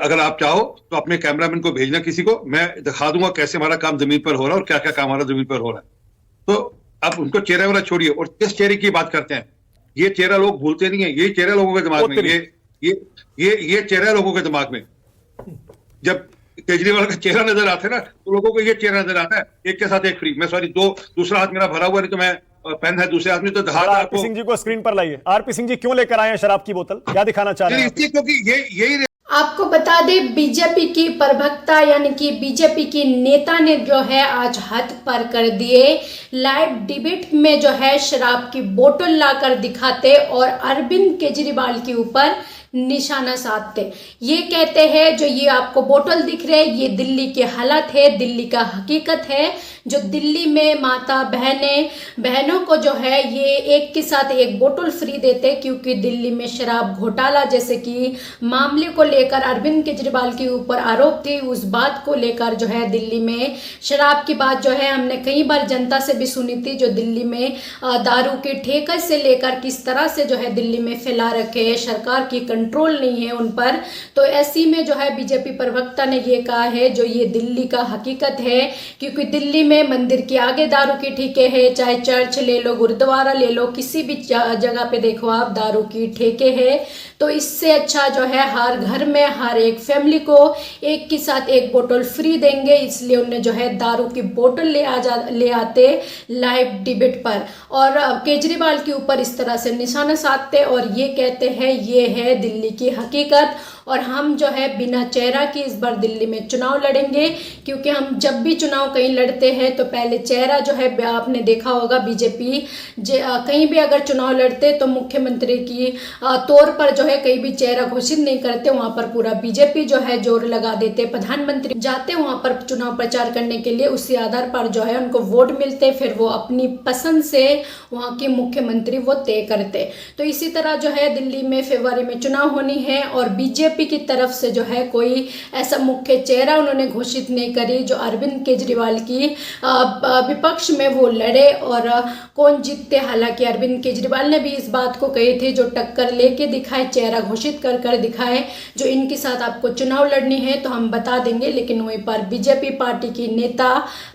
अगर आप चाहो तो अपने कैमरामैन को भेजना किसी को, मैं दिखा दूंगा कैसे हमारा काम जमीन पर हो रहा है और क्या क्या काम हमारा जमीन पर हो रहा है। तो अब उनको चेहरे वाला छोड़िए, और किस चेहरे की बात करते हैं, ये चेहरा लोग भूलते नहीं है, यही चेहरा लोगों के दिमाग में, ये चेहरा लोगों के दिमाग में। जब केजरीवाल का चेहरा नजर आता है ना, तो लोगों को ये चेहरा नजर आता है, एक के साथ एक फ्री। मैं सॉरी, दूसरा हाथ मेरा भरा हुआ, नहीं तो मैं पेन है दूसरे आदमी, तो आरपी सिंह जी को स्क्रीन पर लाइए। आरपी सिंह जी क्यों लेकर आए हैं शराब की बोतल, क्या दिखाना चाह रहे हैं? क्योंकि यही आपको बता दें, बीजेपी की प्रवक्ता यानी कि बीजेपी की नेता ने जो है आज हद पार कर दिए। लाइव डिबेट में जो है शराब की बोतल लाकर दिखाते और अरविंद केजरीवाल के ऊपर निशाना साधते। ये कहते हैं जो ये आपको बोतल दिख रहे हैं, ये दिल्ली के हालात है, दिल्ली का हकीकत है। जो दिल्ली में माता बहनों को जो है ये एक के साथ एक बोतल फ्री देते, क्योंकि दिल्ली में शराब घोटाला जैसे कि मामले को लेकर अरविंद केजरीवाल के ऊपर आरोप थे, उस बात को लेकर जो है दिल्ली में शराब की बात जो है हमने कई बार जनता से भी सुनी थी, जो दिल्ली में दारू के ठेके से लेकर किस तरह से जो है दिल्ली में फैला रखे है, सरकार की कंट्रोल नहीं है उन पर। तो ऐसी में जो है बीजेपी प्रवक्ता ने ये कहा है जो ये दिल्ली का हकीकत है, क्योंकि दिल्ली में मंदिर के आगे दारू के ठेके हैं, चाहे चर्च ले लो, गुरुद्वारा ले लो, किसी भी जगह पे देखो आप दारू की ठेके हैं। तो इससे अच्छा जो है हर घर में हर एक फैमिली को एक के साथ एक बोतल फ्री देंगे, इसलिए उन्हें जो है दारू की बोतल ले आते लाइव डिबेट पर, और केजरीवाल के ऊपर इस तरह से निशाना साधते और ये कहते हैं ये है दिल्ली की हकीकत, और हम जो है बिना चेहरा की इस बार दिल्ली में चुनाव लड़ेंगे। क्योंकि हम जब भी चुनाव कहीं लड़ते हैं तो पहले चेहरा जो है, आपने देखा होगा बीजेपी कहीं भी अगर चुनाव लड़ते तो मुख्यमंत्री की तौर पर जो है कहीं भी चेहरा घोषित नहीं करते, वहां पर पूरा बीजेपी जो है जोर लगा देते। प्रधानमंत्री जाते वहां पर चुनाव प्रचार करने के लिए, उसी आधार पर जो है उनको वोट मिलते, फिर वो अपनी पसंद से वहां के मुख्यमंत्री वो तय करते। तो इसी तरह जो है दिल्ली में फरवरी में चुनाव होनी है और बीजेपी की तरफ से जो है कोई ऐसा मुख्य चेहरा उन्होंने घोषित नहीं करी जो अरविंद केजरीवाल की विपक्ष में वो लड़े और कौन जीतते। हालांकि अरविंद केजरीवाल ने भी इस बात को कही थी जो टक्कर लेके दिखाए, चेहरा घोषित कर दिखाए, जो इनके साथ आपको चुनाव लड़नी है तो हम बता देंगे। लेकिन वहीं पर बीजेपी पार्टी की नेता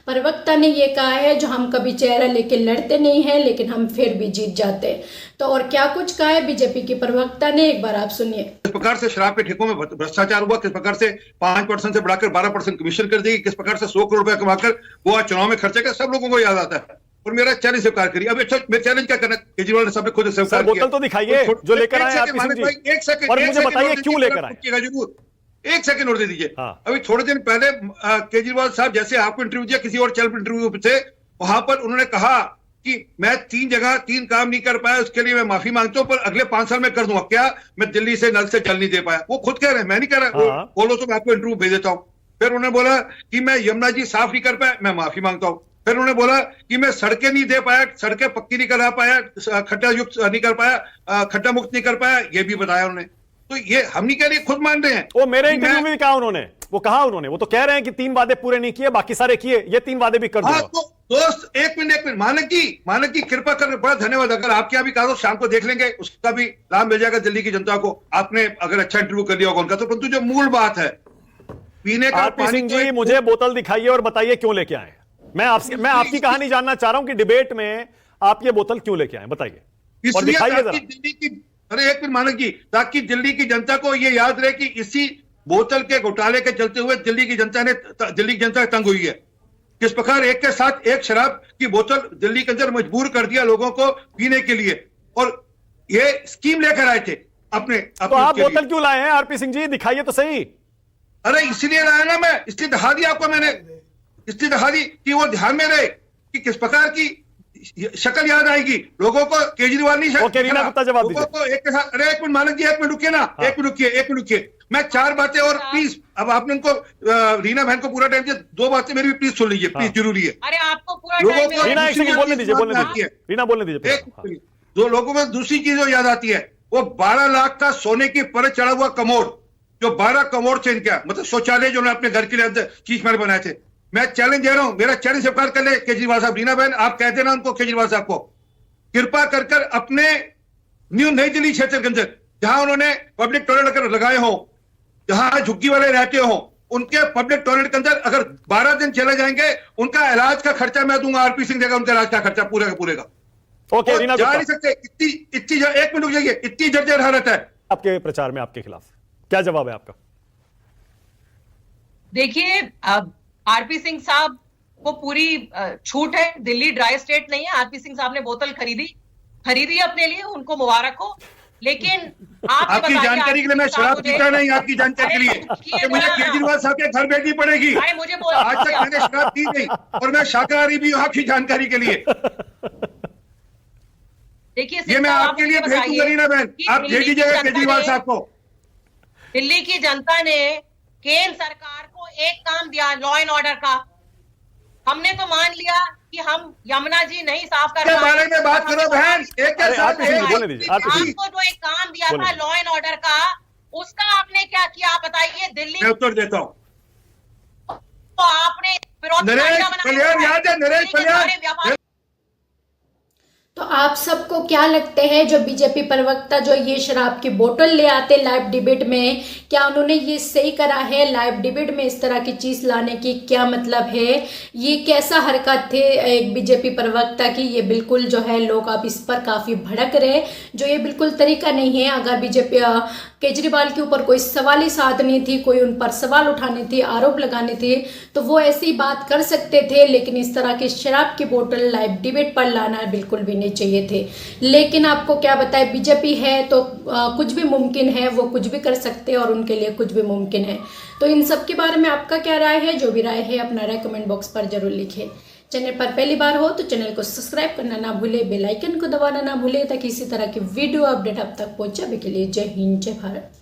प्रवक्ता ने ये कहा है जो हम कभी चेहरा लेके लड़ते नहीं है, लेकिन हम फिर भी जीत जाते। तो और क्या कुछ कहा है बीजेपी की प्रवक्ता ने, एक बार आप सुनिए। किस प्रकार से शराब के ठेकों में भ्रष्टाचार हुआ, किस प्रकार से 5% से बढ़ाकर 12% कमीशन कर देगी, किस प्रकार से 100 करोड़ रुपया कमाकर वो आज चुनाव में खर्चे का, सब लोगों को याद आता है। और मेरा चैलेंज स्वीकार करिए। अब अच्छा, मेरा चैलेंज क्या करना, केजरीवाल ने सबने खुद स्वीकार किया। बोतल तो दिखाइए जो लेकर आए आप, एक सेकंड, और मुझे बताइए क्यों लेकर आए। जरूर, एक सेकंड और दे दीजिए। हाँ। अभी थोड़े दिन पहले केजरीवाल साहब जैसे आपको इंटरव्यू दिया, किसी और चैनल पर इंटरव्यू थे, वहां पर उन्होंने कहा कि मैं 3 जगह 3 काम नहीं कर पाया, उसके लिए मैं माफी मांगता हूं, पर अगले 5 साल में कर दूंगा। क्या मैं दिल्ली से नल से जल नहीं दे पाया? वो खुद कह रहे हैं, मैं नहीं कह रहा। हाँ। बोलो तो मैं आपको इंटरव्यू भेज देता हूं। फिर उन्होंने बोला कि मैं यमुना जी साफ नहीं कर पाया, मैं माफी मांगता हूं। फिर उन्होंने बोला कि मैं सड़कें नहीं दे पाया, सड़कें पक्की नहीं करा पाया, खड्डा युक्त नहीं कर पाया, खड्डा मुक्त नहीं कर पाया, ये भी बताया उन्होंने। तो ये हम नहीं कह रहे, खुद मान रहे हैं। वो मेरे इंटरव्यू में भी कहा उन्होंने, वो तो कह रहे हैं कि 3 वादे पूरे नहीं किए, बाकी सारे किए, ये 3 वादे भी कर दूंगा। तो दोस्त एक मिनट, मानक जी कृपा कर, बड़ा धन्यवाद। अगर आपके यहाँ भी कहा तो शाम को देख लेंगे, उसका भी लाभ मिल जाएगा दिल्ली की जनता को। आपने अगर अच्छा इंटरव्यू कर लिया होगा उनका, तो परंतु जो मूल बात है पीने का आरपी सिंह जी, मुझे बोतल दिखाइए और बताइए क्यों लेके आए। मैं आपकी कहानी जानना चाह रहा हूं कि डिबेट में आप ये बोतल क्यों लेके आए, बताइए और दिखाइए जरा। अरे एक मिनट मानक जी, ताकि दिल्ली की जनता को ये याद रहे कि इसी बोतल के घोटाले के चलते हुए दिल्ली की जनता तंग हुई है। किस प्रकार एक के साथ एक शराब की बोतल दिल्ली के अंदर मजबूर कर दिया लोगों को पीने के लिए, और ये स्कीम लेकर आए थे अपने। तो आप बोतल क्यों लाए हैं आरपी सिंह जी, दिखाइए तो सही। अरे इसलिए लाया ना मैं, इसलिए दिखा दिया आपको मैंने, इसलिए दिखा दी कि वो ध्यान में रहे कि किस प्रकार की शक्ल याद आएगी लोगों को। केजरीवाल नहीं रीना गुप्ता जवाब दीजिए। लोगों को एक के साथ। अरे एक मिनट मानक जी, 1 मिनट रुकिए ना। हाँ। एक मिनट रुकिए। मैं 4 बातें और प्लीज, अब आपने उनको रीना बहन को पूरा टाइम दिया, 2 बातें मेरी भी प्लीज सुन लीजिए। प्लीज जरूरी है। अरे आपको पूरा टाइम बोलने दीजिए। रीना बोलने दीजिए। जो लोगों को दूसरी चीज जो याद आती है, वो 12 लाख का सोने की परत चढ़ा हुआ कमोड, जो 12 कमोड से इनका मतलब शौचालय जो अपने घर के लिए चीज मैंने बनाए थे। मैं चैलेंज दे रहा हूं, मेरा चैलेंज स्वीकार कर ले केजरीवाल साहब। रीना बहन, आप कहते ना उनको, केजरीवाल साहब को कृपा कर अपने न्यू नई दिल्ली क्षेत्र के अंदर जहां उन्होंने पब्लिक टॉयलेट लगाए हो, जहां झुग्गी वाले रहते हो उनके पब्लिक टॉयलेट के अंदर अगर 12 दिन चले जाएंगे, उनका इलाज का खर्चा मैं दूंगा, आरपी सिंह देगा उनका इलाज का खर्चा पूरे का पूरे का। ओके, रीना जा गुप्ता, नहीं सकते, इतनी एक मिनट जाइए, इतनी जर्जर हालत है आपके प्रचार में आपके खिलाफ क्या जवाब है आपका? देखिए, आरपी सिंह साहब को पूरी छूट है, दिल्ली ड्राई स्टेट नहीं है। आरपी सिंह साहब ने बोतल खरीदी अपने लिए, उनको मुबारक हो। लेकिन आपकी जानकारी के लिए मैं शराब पीता नहीं, आपकी जानकारी के लिए कि मुझे केजरीवाल साहब के घर भेजनी पड़ेगी। मुझे आज तक मैंने शराब पी नहीं और मैं शाकाहारी भी हूं, आपकी जानकारी के लिए। देखिए, ये मैं आपके लिए भेज दूंगा रीना बहन, आप भेज दीजिएगा केजरीवाल साहब को। दिल्ली की जनता ने केंद्र सरकार को एक काम दिया, लॉ एंड ऑर्डर का। हमने तो मान लिया कि हम यमुना जी नहीं साफ कर के बारे में बात करो बहन, एक के साथ बोलने दीजिए, आपको जो एक काम दिया था लॉ एंड ऑर्डर का, उसका आपने क्या किया आप बताइए। दिल्ली मैं उत्तर देता हूं। तो आपने नरेश कल्याण याद है, नरेश कल्याण। तो आप सबको क्या लगते हैं जो बीजेपी प्रवक्ता जो ये शराब की बोतल ले आते लाइव डिबेट में, क्या उन्होंने ये सही करा है? लाइव डिबेट में इस तरह की चीज़ लाने की क्या मतलब है? ये कैसा हरकत थे एक बीजेपी प्रवक्ता की? ये बिल्कुल जो है लोग अब इस पर काफ़ी भड़क रहे, जो ये बिल्कुल तरीका नहीं है। अगर बीजेपी केजरीवाल के ऊपर कोई सवाल ही साधनी थी, कोई उन पर सवाल उठाने थे, आरोप लगाने थे, तो वो ऐसी बात कर सकते थे। लेकिन इस तरह की शराब की बोतल लाइव डिबेट पर लाना बिल्कुल भी नहीं चाहिए थे। लेकिन आपको क्या बताए, बीजेपी है तो कुछ भी मुमकिन है, वो कुछ भी कर सकते हैं और उनके लिए कुछ भी मुमकिन है। तो इन सब के बारे में आपका क्या राय है? जो भी राय है अपना राय कमेंट बॉक्स पर जरूर लिखें। चैनल पर पहली बार हो तो चैनल को सब्सक्राइब करना ना भूले, बेल आइकन को दबाना ना भूले, ताकि इसी तरह की वीडियो अपडेट आप तक पहुंचे। अभी के लिए जय हिंद, जय भारत।